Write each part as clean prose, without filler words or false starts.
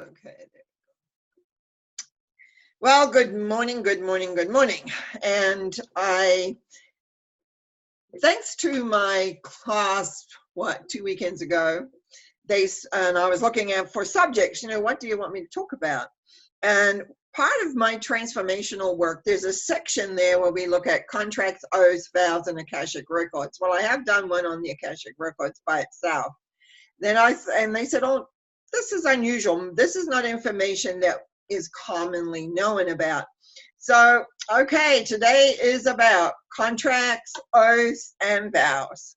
Okay. Well, good morning, good morning, good morning. And thanks to my class, 2 weekends ago, and I was looking at for subjects, what do you want me to talk about? And part of my transformational work, there's a section there where we look at contracts, oaths, vows, and Akashic records. Well, I have done one on the Akashic records by itself. And they said, oh, this is unusual. This is not information that is commonly known about. So, okay, today is about contracts, oaths, and vows.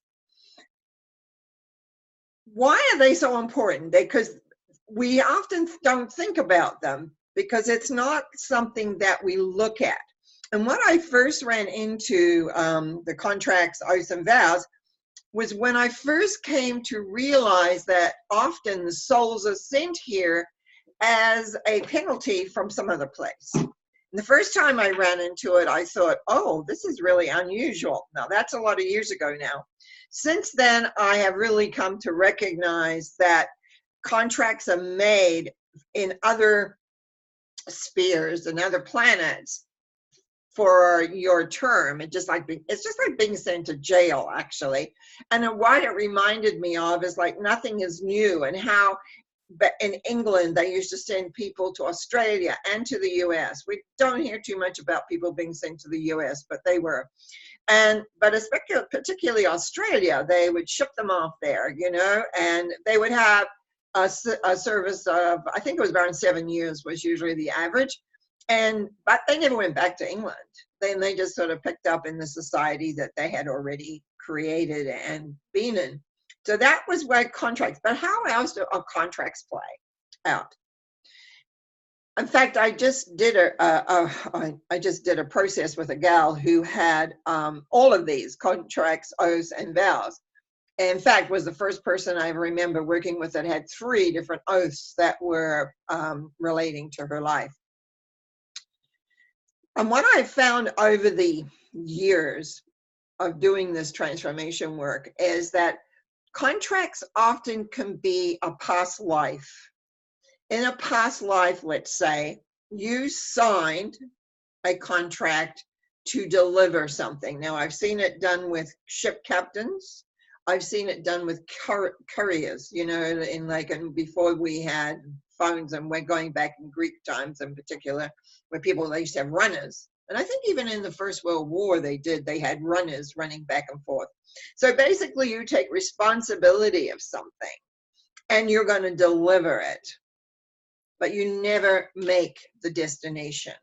Why are they so important? Because we often don't think about them because it's not something that we look at. And what I first ran into the contracts, oaths, and vows was when I first came to realize that often the souls are sent here as a penalty from some other place. And the first time I ran into it, I thought, oh, this is really unusual. Now, that's a lot of years ago now. Since then, I have really come to recognize that contracts are made in other spheres and other planets for your term. It's just like being sent to jail, actually. And what it reminded me of is like nothing is new, and how in England they used to send people to Australia and to the US. We don't hear too much about people being sent to the US, but they were. But particularly Australia, they would ship them off there, and they would have a service of, I think it was around 7 years was usually the average. But they never went back to England. Then they just sort of picked up in the society that they had already created and been in. So that was where contracts. But how else do contracts play out? In fact, I just did a process with a gal who had all of these contracts, oaths, and vows. In fact, was the first person I remember working with that had 3 different oaths that were relating to her life. And what I found over the years of doing this transformation work is that contracts often can be a past life. In a past life, let's say, you signed a contract to deliver something. Now, I've seen it done with ship captains. I've seen it done with couriers, and before we had phones, and we're going back in Greek times in particular, where they used to have runners. And I think even in the First World War, they had runners running back and forth. So basically, you take responsibility of something and you're going to deliver it, but you never make the destination.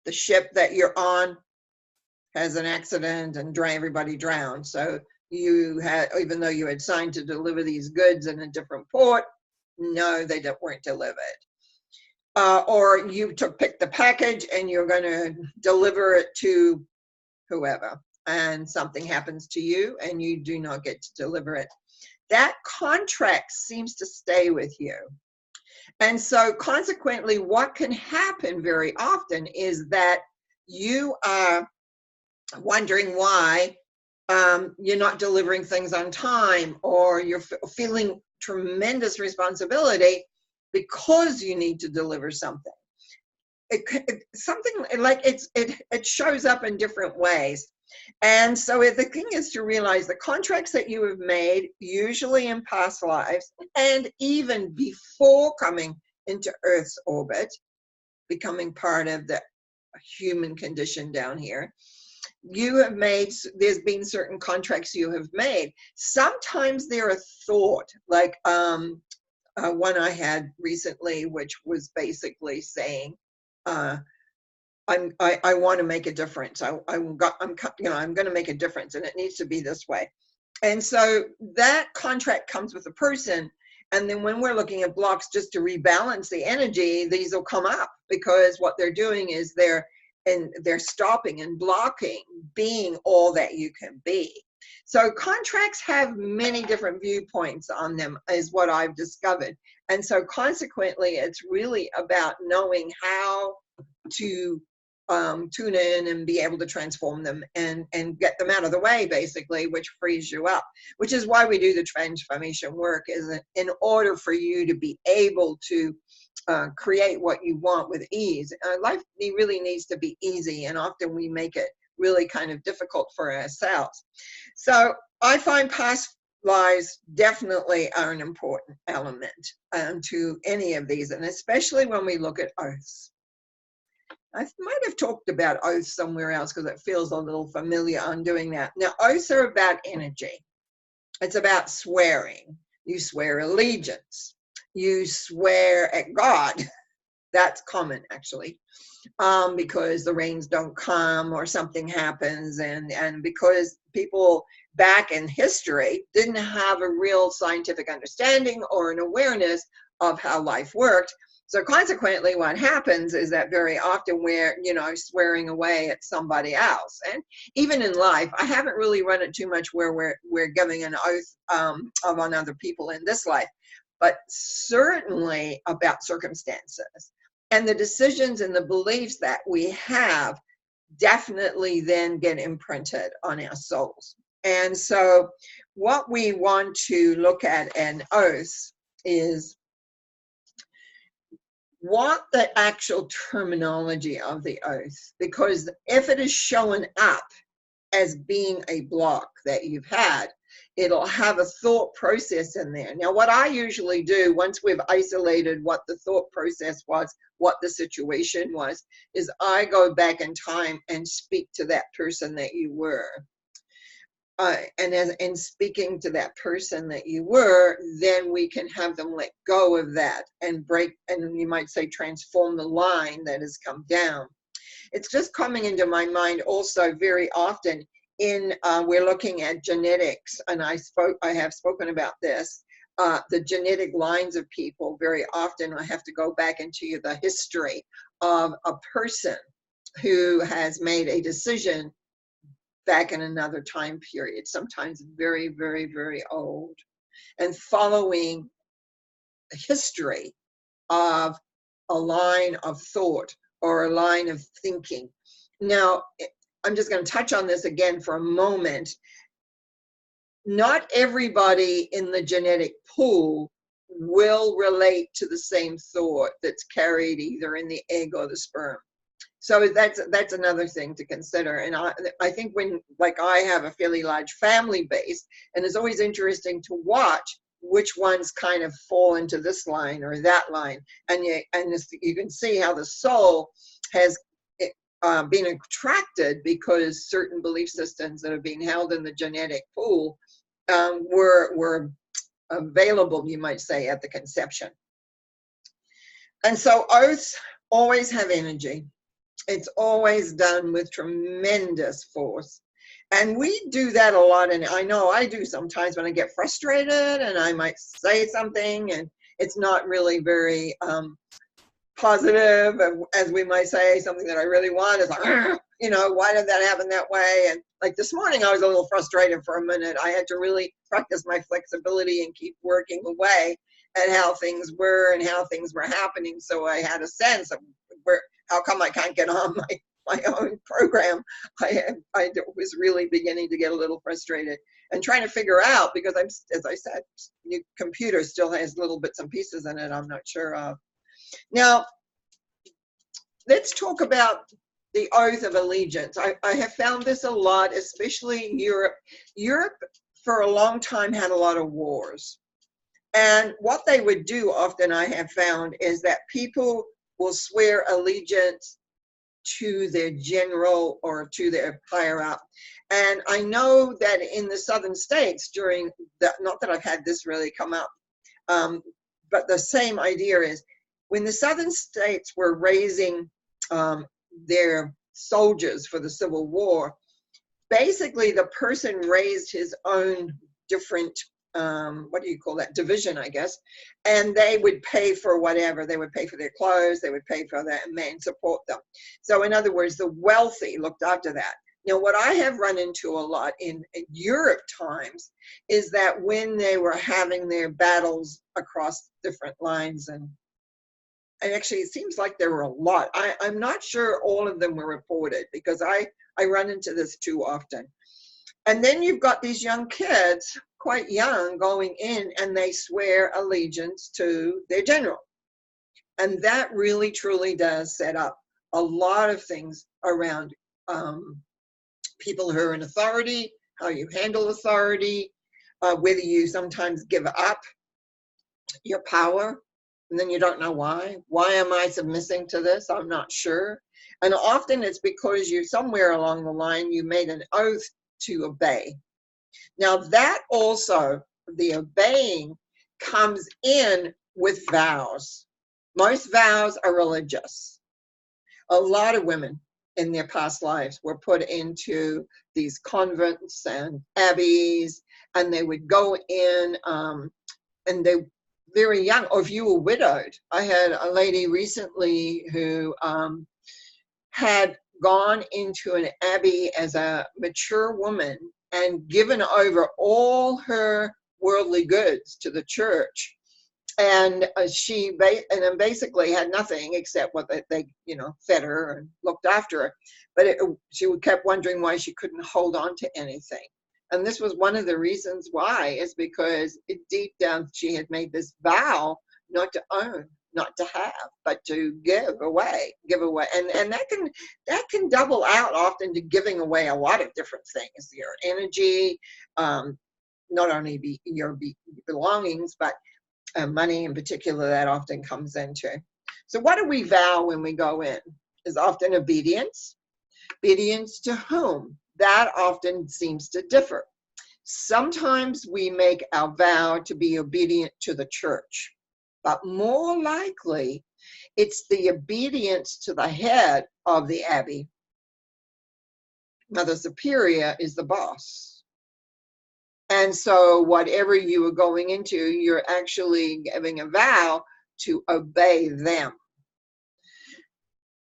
The ship that you're on has an accident and everybody drowns. So even though you had signed to deliver these goods in a different port, no, they weren't delivered. Or you pick the package and you're going to deliver it to whoever, and something happens to you and you do not get to deliver it. That contract seems to stay with you. And so consequently, what can happen very often is that you are wondering why you're not delivering things on time, or you're feeling tremendous responsibility because you need to deliver something. Something like it shows up in different ways. And so the thing is to realize the contracts that you have made, usually in past lives, and even before coming into Earth's orbit, becoming part of the human condition down here, there's been certain contracts you have made. Sometimes they're a thought, like one I had recently, which was basically saying, I want to make a difference. I'm going to make a difference, and it needs to be this way. And so that contract comes with a person. And then when we're looking at blocks just to rebalance the energy, these will come up, because what they're doing is they're stopping and blocking being all that you can be. So contracts have many different viewpoints on them, is what I've discovered. And so consequently, it's really about knowing how to tune in and be able to transform them and get them out of the way, basically, which frees you up, which is why we do the transformation work, is in order for you to be able to create what you want with ease. Life really needs to be easy, and often we make it really kind of difficult for ourselves. So I find past lives definitely are an important element to any of these, and especially when we look at oaths. I might have talked about oaths somewhere else because it feels a little familiar on doing that. Now, oaths are about energy. It's about swearing. You swear allegiance. You swear at God. That's common, actually, because the rains don't come or something happens, and because people back in history didn't have a real scientific understanding or an awareness of how life worked. So consequently, what happens is that very often we're, swearing away at somebody else. And even in life, I haven't really run it too much where we're giving an oath on other people in this life, but certainly about circumstances. And the decisions and the beliefs that we have definitely then get imprinted on our souls. And so what we want to look at an oath is what the actual terminology of the oath, because if it is showing up as being a block that you've had, it'll have a thought process in there. Now, what I usually do once we've isolated what the thought process was, what the situation was, is I go back in time and speak to that person that you were. And in speaking to that person that you were, then we can have them let go of that and break, and you might say transform the line that has come down. It's just coming into my mind also very often in, we're looking at genetics, and I have spoken about this, the genetic lines of people. Very often I have to go back into the history of a person who has made a decision back in another time period, sometimes very, very, very old, and following the history of a line of thought or a line of thinking. Now, I'm just going to touch on this again for a moment. Not everybody in the genetic pool will relate to the same thought that's carried either in the egg or the sperm. So that's another thing to consider. And I think when, like, I have a fairly large family base, and it's always interesting to watch which ones kind of fall into this line or that line. And you can see how the soul has been attracted because certain belief systems that are being held in the genetic pool were available, you might say, at the conception. And so oaths always have energy. It's always done with tremendous force. And we do that a lot. And I know I do sometimes when I get frustrated and I might say something and it's not really very positive, as we might say, something that I really want is like, why did that happen that way? And like this morning, I was a little frustrated for a minute. I had to really practice my flexibility and keep working away at how things were and how things were happening. So I had a sense of how come I can't get on my own program. I was really beginning to get a little frustrated and trying to figure out, because as I said, your computer still has little bits and pieces in it I'm not sure of. Now, let's talk about the oath of allegiance. I have found this a lot, especially in Europe. Europe, for a long time, had a lot of wars. And what they would do often, I have found, is that people will swear allegiance to their general or to their higher up. And I know that in the southern states during the, not that I've had this really come up, but the same idea is when the southern states were raising their soldiers for the Civil War, basically the person raised his own different what do you call that, division, I guess, and they would pay for whatever. They would pay for their clothes, they would pay for that and support them. So in other words, the wealthy looked after that. Now, what I have run into a lot in Europe times is that when they were having their battles across different lines, and actually it seems like there were a lot. I'm not sure all of them were reported, because I run into this too often. And then you've got these young kids, quite young, going in and they swear allegiance to their general. And that really, truly does set up a lot of things around people who are in authority, how you handle authority, whether you sometimes give up your power and then you don't know why. Why am I submitting to this? I'm not sure. And often it's because you, somewhere along the line, you made an oath to obey. Now that also, the obeying comes in with vows. Most vows are religious. A lot of women in their past lives were put into these convents and abbeys, and they would go in and they very young, or if you were widowed. I had a lady recently who had gone into an abbey as a mature woman and given over all her worldly goods to the church. And she basically had nothing except what they fed her and looked after her. But she kept wondering why she couldn't hold on to anything. And this was one of the reasons why, is because deep down she had made this vow not to own, not to have, but to give away. And that can double out often to giving away a lot of different things, your energy, not only your belongings, but money in particular, that often comes into. So what do we vow when we go in? Is often obedience. Obedience to whom? That often seems to differ. Sometimes we make our vow to be obedient to the church, but more likely it's the obedience to the head of the abbey. Mother Superior is the boss. And so whatever you are going into, you're actually giving a vow to obey them.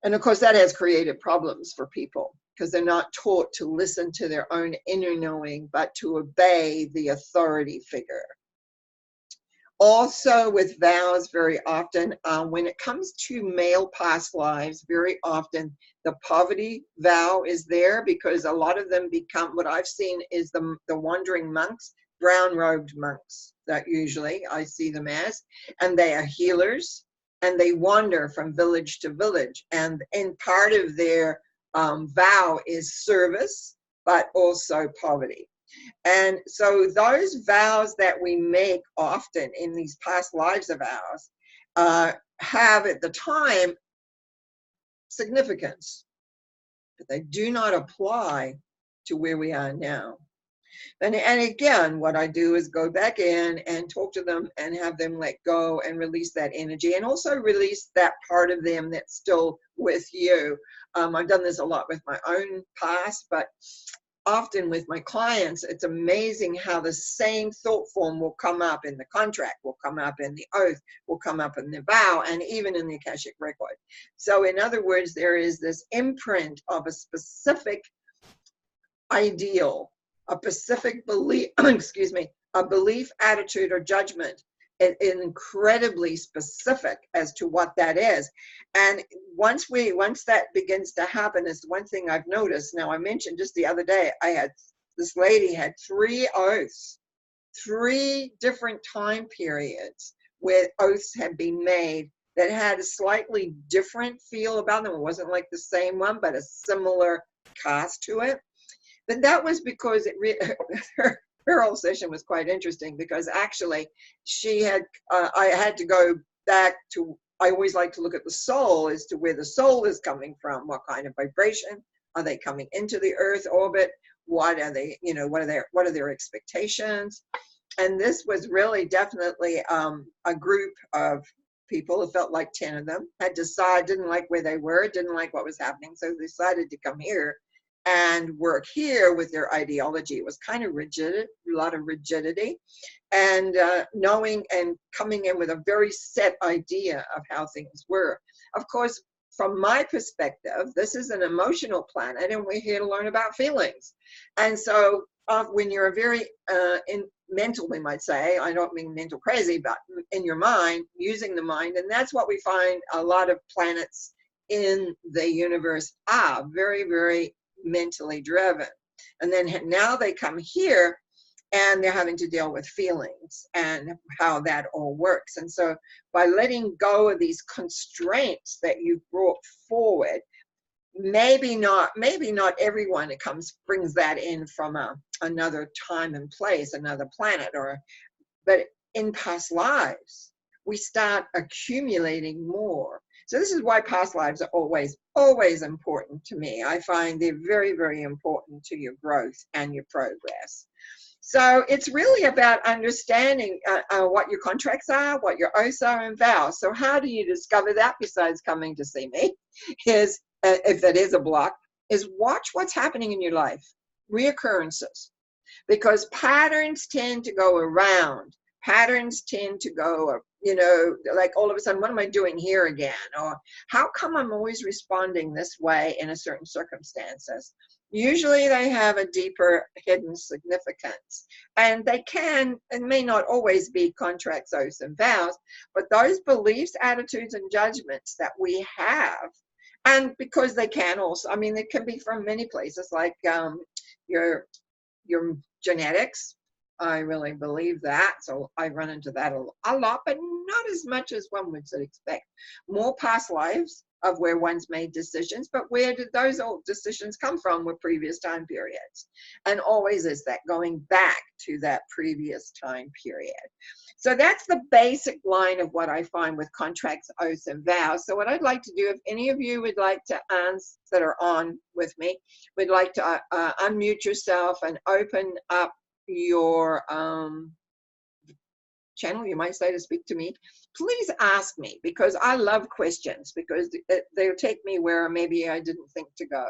And of course, that has created problems for people because they're not taught to listen to their own inner knowing, but to obey the authority figure. Also with vows, very often, when it comes to male past lives, very often the poverty vow is there, because a lot of them become, what I've seen is the wandering monks, brown-robed monks, that usually I see them as, and they are healers, and they wander from village to village, and part of their vow is service, but also poverty. And so those vows that we make often in these past lives of ours have at the time significance, but they do not apply to where we are now. And again, what I do is go back in and talk to them and have them let go and release that energy, and also release that part of them that's still with you. I've done this a lot with my own past, but often with my clients, it's amazing how the same thought form will come up in the contract, will come up in the oath, will come up in the vow, and even in the Akashic record. So in other words, there is this imprint of a specific ideal, a specific belief, excuse me, a belief, attitude, or judgment, incredibly specific as to what that is. And once that begins to happen, is one thing I've noticed. Now, I mentioned just the other day, this lady had 3 oaths, 3 different time periods where oaths had been made that had a slightly different feel about them. It wasn't like the same one, but a similar cast to it. But that was because her whole session was quite interesting, because actually I had to go back to, I always like to look at the soul as to where the soul is coming from, what kind of vibration are they coming into the earth orbit, what are they, what are their expectations. And this was really definitely a group of people. It felt like 10 of them had decided, didn't like where they were, didn't like what was happening, so they decided to come here and work here with their ideology. It was kind of rigid, a lot of rigidity, and knowing and coming in with a very set idea of how things were. Of course, from my perspective, this is an emotional planet, and we're here to learn about feelings. And so when you're a very mental, we might say, I don't mean mental crazy, but in your mind, using the mind, and that's what we find a lot of planets in the universe are, very, very mentally driven. And then now they come here and they're having to deal with feelings and how that all works. And so by letting go of these constraints that you brought forward, maybe not everyone it brings that in from another time and place, another planet, but in past lives we start accumulating more. So this is why past lives are always important to me. I find they're very, very important to your growth and your progress. So it's really about understanding what your contracts are, what your oaths are, and vows. So how do you discover that besides coming to see me? Is if that is a block, is watch what's happening in your life, reoccurrences, because patterns tend to go around. Patterns tend to go, like all of a sudden, what am I doing here again? Or how come I'm always responding this way in a certain circumstances? Usually they have a deeper hidden significance, and they can and may not always be contracts, oaths, and vows, but those beliefs, attitudes, and judgments that we have, and because they can also, I mean, they can be from many places, like your genetics. I really believe that. So I run into that a lot, but not as much as one would expect. More past lives of where one's made decisions, but where did those old decisions come from with previous time periods? And always is that going back to that previous time period. So that's the basic line of what I find with contracts, oaths, and vows. So what I'd like to do, if any of you would like to answer that are on with me, would like to unmute yourself and open up your channel, you might say, to speak to me, please ask me, because I love questions, because they'll take me where maybe I didn't think to go.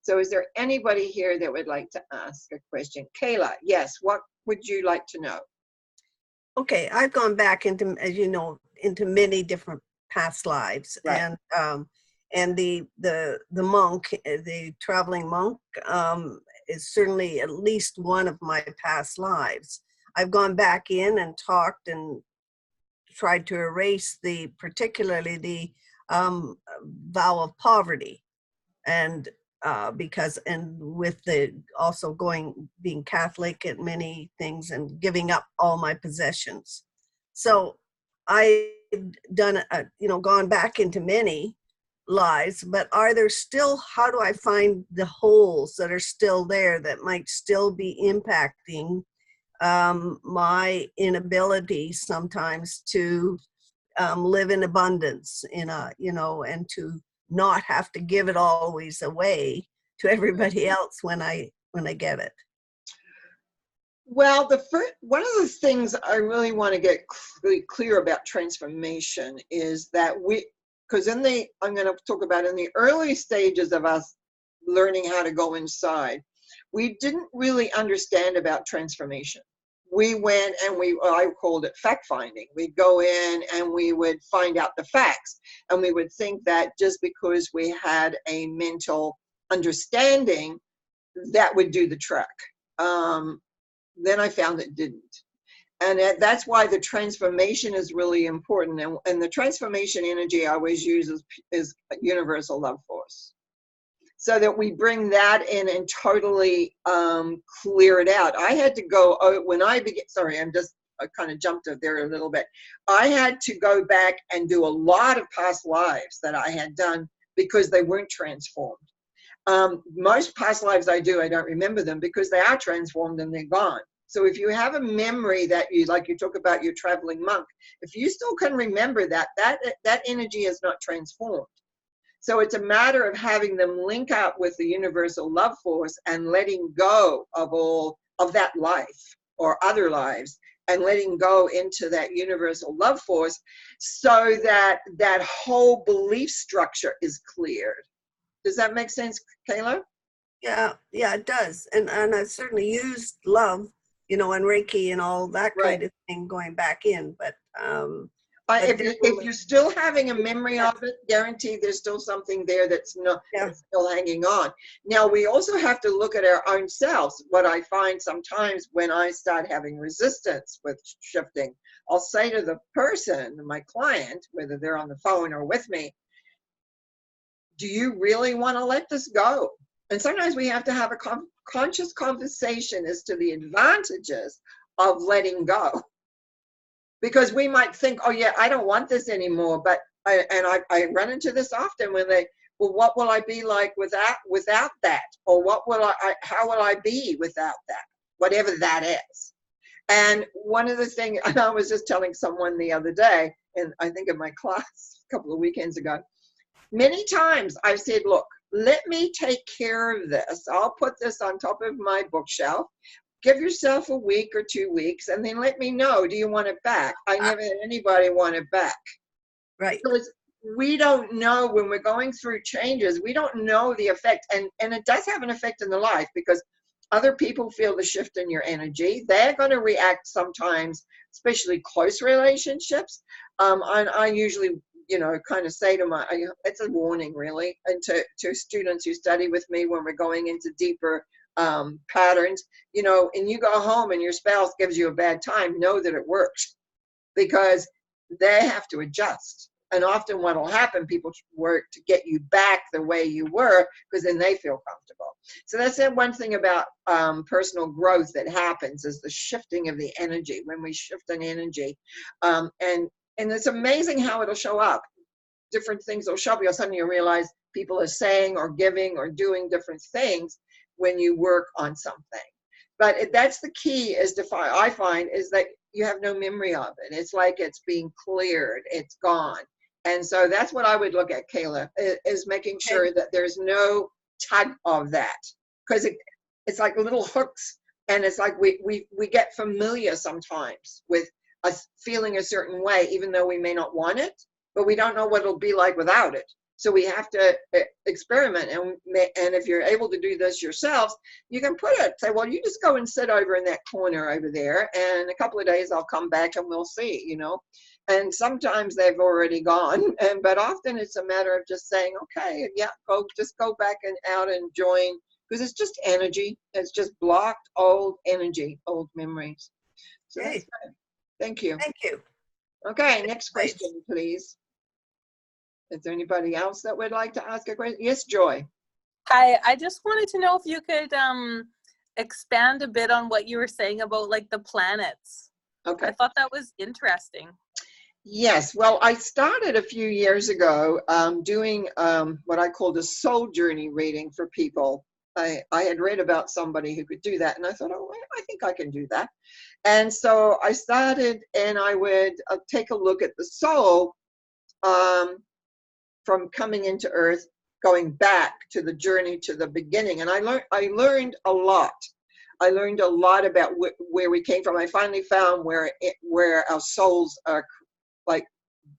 So is there anybody here that would like to ask a question? Kayla, yes, what would you like to know? Okay, I've gone back into, as you know, into many different past lives, Right. and the monk, the traveling monk, is certainly at least one of my past lives. I've gone back in and talked and tried to erase particularly the vow of poverty, and because, and with the also being Catholic at many things and giving up all my possessions. So I've done, gone back into many lives, but are there still, how do I find the holes that are still there that might still be impacting my inability sometimes to live in abundance and to not have to give it always away to everybody else when I get it. Well, one of the things I really want to get really clear about transformation is that because I'm going to talk about in the early stages of us learning how to go inside, we didn't really understand about transformation. We went and I called it fact finding. We'd go in and we would find out the facts, and we would think that just because we had a mental understanding, that would do the trick. Then I found it didn't. And that's why the transformation is really important. And the transformation energy I always use is universal love force. So that we bring that in and totally clear it out. I had to go, when I began, sorry, I kind of jumped up there a little bit. I had to go back and do a lot of past lives that I had done because they weren't transformed. Most past lives I don't remember them because they are transformed and they're gone. So if you have a memory that you talk about your traveling monk, if you still can remember that energy is not transformed. So it's a matter of having them link up with the universal love force and letting go of all of that life or other lives and letting go into that universal love force so that that whole belief structure is cleared. Does that make sense, Kayla? Yeah, it does. And I've certainly used love, and Reiki and all that kind of thing going back in. But if you're still having a memory of it, guaranteed there's still something there that's still hanging on. Now, we also have to look at our own selves. What I find sometimes when I start having resistance with shifting, I'll say to the person, my client, whether they're on the phone or with me, do you really want to let this go? And sometimes we have to have a conscious conversation as to the advantages of letting go. Because we might think, oh yeah, I don't want this anymore, but I run into this often when they, well, what will I be like without that? Or what will how will I be without that? Whatever that is. And one of the things, and I was just telling someone the other day, and I think in my class a couple of weekends ago, many times I've said, look, let me take care of this. I'll put this on top of my bookshelf. Give yourself a week or 2 weeks, and then let me know, do you want it back? I never had anybody want it back. Right. Because we don't know when we're going through changes, we don't know the effect. And it does have an effect in the life, because other people feel the shift in your energy. They're going to react sometimes, especially close relationships. And I usually, kind of say to it's a warning really, and to students who study with me when we're going into deeper patterns, and you go home and your spouse gives you a bad time, know that it works, because they have to adjust. And often what will happen, people work to get you back the way you were, because then they feel comfortable. So that's the one thing about personal growth that happens, is the shifting of the energy. When we shift an energy, and it's amazing how it'll show up. Different things will show up. All of a sudden you realize people are saying or giving or doing different things when you work on something. But that's the key, is I find, is that you have no memory of it. It's like it's being cleared, it's gone. And so that's what I would look at, Kayla, is making sure that there's no tug of that. Because it's like little hooks, and it's like we get familiar sometimes with us feeling a certain way, even though we may not want it, but we don't know what it'll be like without it. So we have to experiment, and if you're able to do this yourselves, you can say, well, you just go and sit over in that corner over there, and in a couple of days I'll come back and we'll see, And sometimes they've already gone, but often it's a matter of just saying, okay, yeah, go back and out and join, because it's just energy. It's just blocked old energy, old memories. So that's good. Thank you. Thank you. Okay, next question, please. Is there anybody else that would like to ask a question? Yes, Joy. Hi, I just wanted to know if you could expand a bit on what you were saying about like the planets. Okay. I thought that was interesting. Yes, well, I started a few years ago doing what I called a soul journey reading for people. I had read about somebody who could do that, and I thought, oh, I think I can do that. And so I started, and I would take a look at the soul from coming into Earth, going back to the journey to the beginning. And I learned a lot. I learned a lot about where we came from. I finally found where our souls are like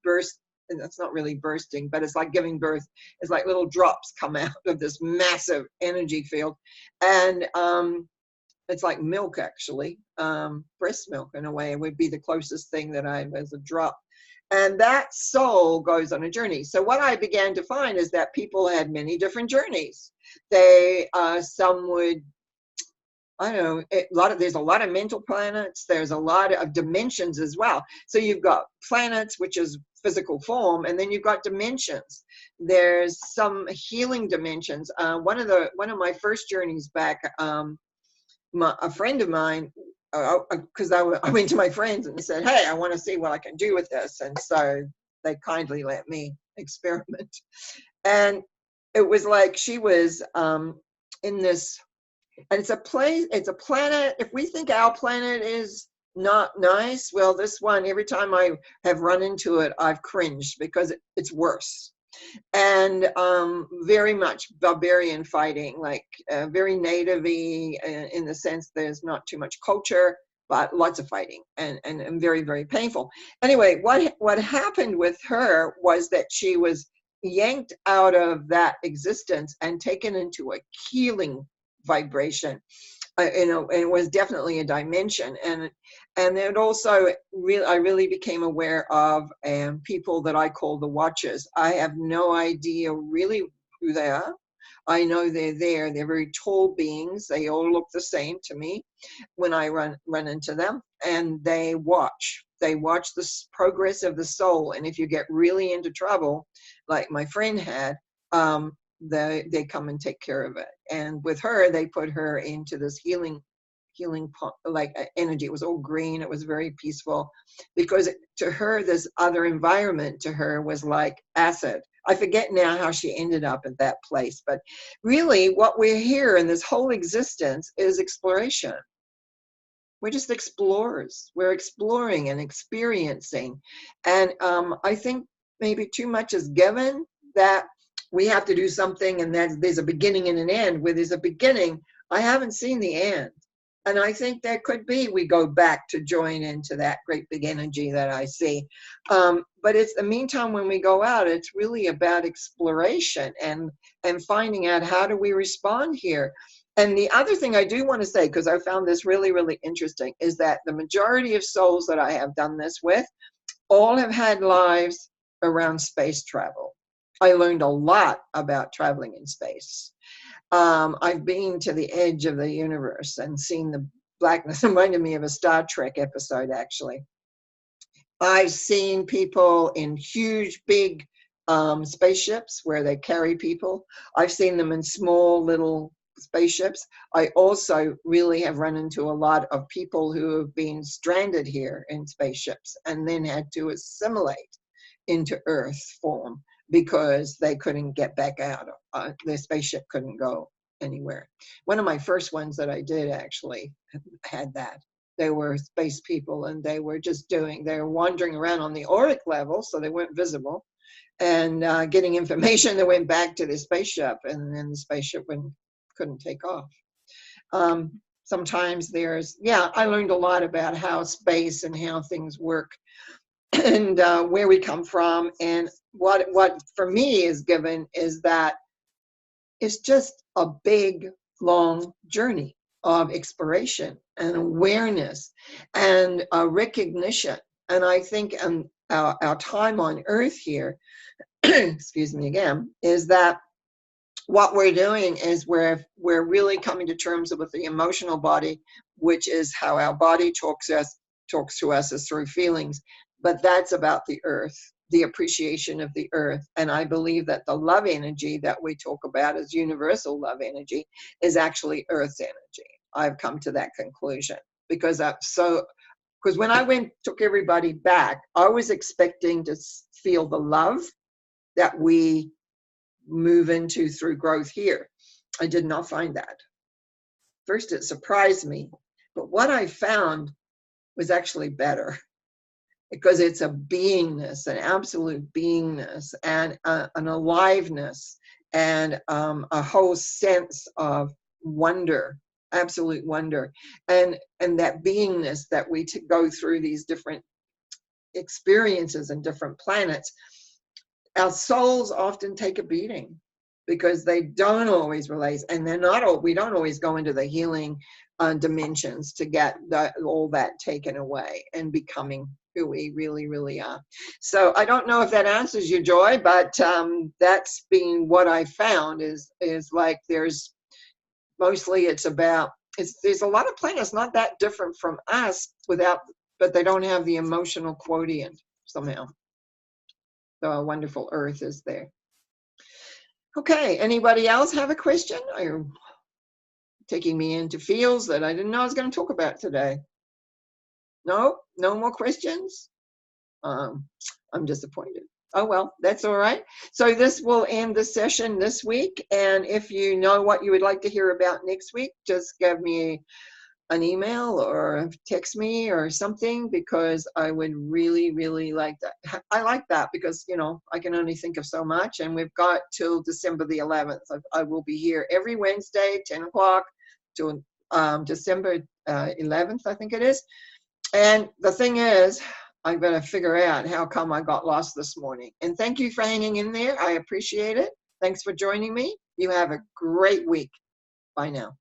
burst, and that's not really bursting, but it's like giving birth. It's like little drops come out of this massive energy field. And it's like milk, actually. Breast milk, in a way, would be the closest thing that I have as a drop. And that soul goes on a journey. So what I began to find is that people had many different journeys. Some would, I don't know, there's a lot of mental planets. There's a lot of dimensions as well. So you've got planets, which is physical form, and then you've got dimensions. There's some healing dimensions. One of my first journeys back, a friend of mine, because I went to my friends and said, hey, I want to see what I can do with this. And so they kindly let me experiment. And it was like she was in this, and it's a planet. If we think our planet is not nice, well, this one, every time I have run into it, I've cringed, because it's worse. And very much barbarian fighting, like very native-y, in the sense there's not too much culture, but lots of fighting, and very, very painful. Anyway, what happened with her was that she was yanked out of that existence and taken into a healing vibration. And it was definitely a dimension, and it also I really became aware of people that I call the watchers. I have no idea really who they are. I know they're there. They're very tall beings. They all look the same to me when I run into them, and they watch. They watch the progress of the soul. And if you get really into trouble, like my friend had, they come and take care of it. And with her, they put her into this healing like energy. It was all green. It was very peaceful, because to her, this other environment to her was like acid. I forget now how she ended up at that place, but really what we're here in this whole existence is exploration. We're just explorers. We're exploring and experiencing. And I think maybe too much is given, that we have to do something and that there's a beginning and an end. Where there's a beginning, I haven't seen the end. And I think that could be, we go back to join into that great big energy that I see. But it's the meantime, when we go out, it's really about exploration and finding out, how do we respond here? And the other thing I do want to say, because I found this really, really interesting, is that the majority of souls that I have done this with all have had lives around space travel. I learned a lot about traveling in space. I've been to the edge of the universe and seen the blackness. It reminded me of a Star Trek episode, actually. I've seen people in huge, big spaceships where they carry people. I've seen them in small, little spaceships. I also really have run into a lot of people who have been stranded here in spaceships and then had to assimilate into Earth form, because they couldn't get back out. Their spaceship couldn't go anywhere. One of my first ones that I did actually had that. They were space people, and they were wandering around on the auric level, so they weren't visible, and getting information that went back to the spaceship, and then the spaceship couldn't take off. Sometimes I learned a lot about how space and how things work, and where we come from. And what for me is given is that it's just a big, long journey of exploration and awareness and recognition. And I think our time on Earth here, excuse me again, is that what we're doing is we're really coming to terms with the emotional body, which is how our body talks to us is through feelings. But that's about the earth, the appreciation of the earth. And I believe that the love energy that we talk about as universal love energy is actually earth's energy. I've come to that conclusion because when I took everybody back, I was expecting to feel the love that we move into through growth here. I did not find that. First, it surprised me, but what I found was actually better, because it's a beingness, an absolute beingness, and an aliveness, and a whole sense of wonder, absolute wonder, and that beingness that we go through these different experiences and different planets. Our souls often take a beating because they don't always relate, and we don't always go into the healing dimensions to get all that taken away and becoming who we really, really are. So I don't know if that answers you, Joy, but that's been what I found is like there's a lot of planets not that different from us but they don't have the emotional quotient somehow. So a wonderful earth is there. Okay, anybody else have a question? Or taking me into fields that I didn't know I was going to talk about today. No more questions? I'm disappointed. Oh, well, that's all right. So this will end the session this week. And if you know what you would like to hear about next week, just give me an email or text me or something, because I would really, really like that. I like that because, I can only think of so much, and we've got till December the 11th. I will be here every Wednesday, 10 o'clock till December 11th, I think it is. And the thing is, I've got to figure out how come I got lost this morning. And thank you for hanging in there. I appreciate it. Thanks for joining me. You have a great week. Bye now.